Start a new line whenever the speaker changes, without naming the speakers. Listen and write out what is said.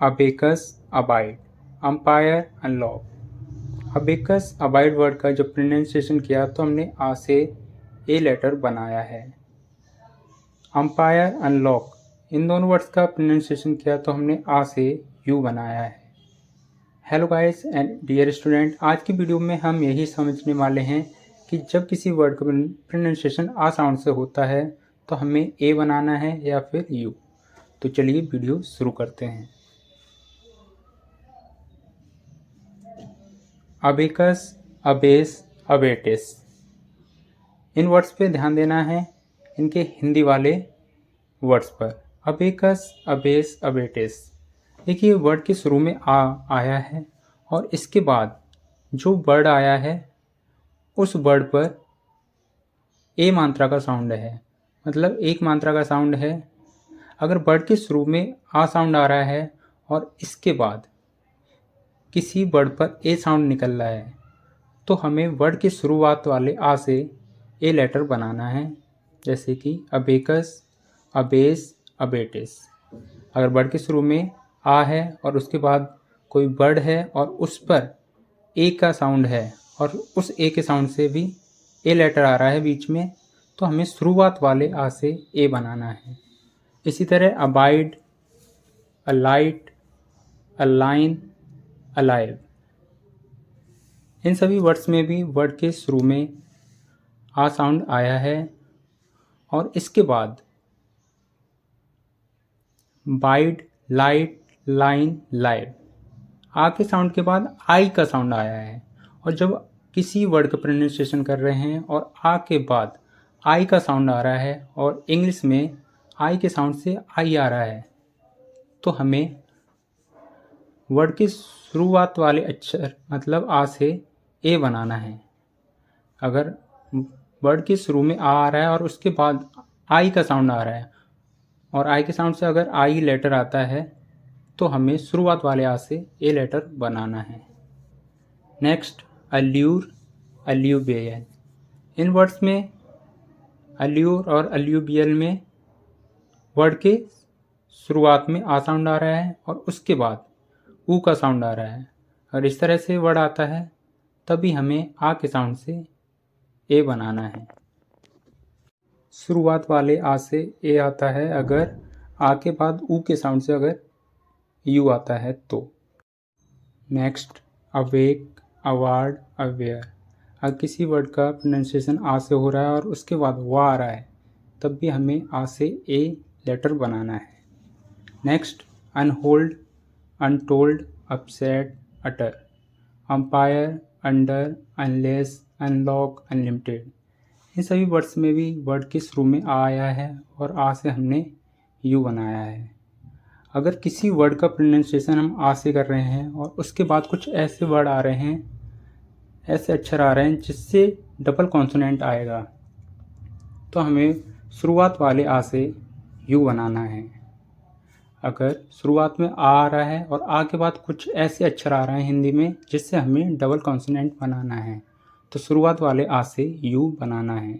Abacus, abide, umpire, unlock. Abacus abide word का जब pronunciation किया तो हमने आ से ए लेटर बनाया है। अंपायर, अनलॉक, इन दोनों वर्ड्स का प्रोनाउंसिएशन किया तो हमने आ से यू बनाया है। Hello guys and dear student, आज की वीडियो में हम यही समझने वाले हैं कि जब किसी वर्ड का प्रोनाउंसिएशन आ साउंड से होता है तो हमें ए बनाना है या फिर यू। तो चलिए वीडियो शुरू करते हैं। अबेकस, अबेस, अबेटिस, इन वर्ड्स पे ध्यान देना है, इनके हिंदी वाले वर्ड्स पर। अबेकस, अबेस, अबेटिस, देखिए वर्ड के शुरू में आ आया है और इसके बाद जो वर्ड आया है उस वर्ड पर ए मात्रा का साउंड है, मतलब एक मात्रा का साउंड है। अगर वर्ड के शुरू में आ साउंड आ रहा है और इसके बाद किसी वर्ड पर ए साउंड निकल रहा है तो हमें वर्ड की शुरुआत वाले आ से ए लेटर बनाना है, जैसे कि अबेकस, अबेस, अबेटिस। अगर वर्ड के शुरू में आ है और उसके बाद कोई वर्ड है और उस पर ए का साउंड है और उस ए के साउंड से भी ए लेटर आ रहा है बीच में, तो हमें शुरुआत वाले आ से ए बनाना है। इसी तरह अबाइड, अलाइट, अलाइन, अलाइव, इन सभी वर्ड्स में भी वर्ड के शुरू में आ साउंड आया है और इसके बाद बाइड, लाइट, लाइन, लाइव, आ के साउंड के बाद आई का साउंड आया है। और जब किसी वर्ड का प्रोनाउंसिएशन कर रहे हैं और आ के बाद आई का साउंड आ रहा है और इंग्लिश में आई के साउंड से आई आ रहा है तो हमें वर्ड की शुरुआत वाले अक्षर मतलब आ से ए बनाना है। अगर वर्ड के शुरू में आ रहा है और उसके बाद आई का साउंड आ रहा है और आई के साउंड से अगर आई लेटर आता है तो हमें शुरुआत वाले आ से ए लेटर बनाना है। नेक्स्ट अल्यूर, अल्यूबियल, इन वर्ड्स में अल्यूर और अल्यूबियल में वर्ड के शुरुआत में आ साउंड आ रहा है और उसके बाद ऊ का साउंड आ रहा है। और इस तरह से वर्ड आता है तभी हमें आ के साउंड से ए बनाना है। शुरुआत वाले आ से ए आता है अगर आ के बाद ऊ के साउंड से अगर यू आता है तो। नेक्स्ट अवेक, अवार्ड, अवेयर, अगर किसी वर्ड का प्रोनाउंसिएशन आ से हो रहा है और उसके बाद वाह आ रहा है तब भी हमें आ से ए लेटर बनाना है। Next unhold, untold, upset, utter, umpire, under, unless, unlock, unlimited, इन सभी वर्ड्स में भी वर्ड के शुरू में आ आया है और आ से हमने यू बनाया है। अगर किसी वर्ड का प्रोनाउंसिएशन हम आ से कर रहे हैं और उसके बाद कुछ ऐसे वर्ड आ रहे हैं, ऐसे अक्षर आ रहे हैं जिससे डबल कॉन्सोनेंट आएगा तो हमें शुरुआत वाले आ से यू बनाना है। अगर शुरुआत में आ रहा है और आ के बाद कुछ ऐसे अक्षर आ रहे हैं हिंदी में जिससे हमें डबल कॉन्सोनेंट बनाना है तो शुरुआत वाले आ से यू बनाना है।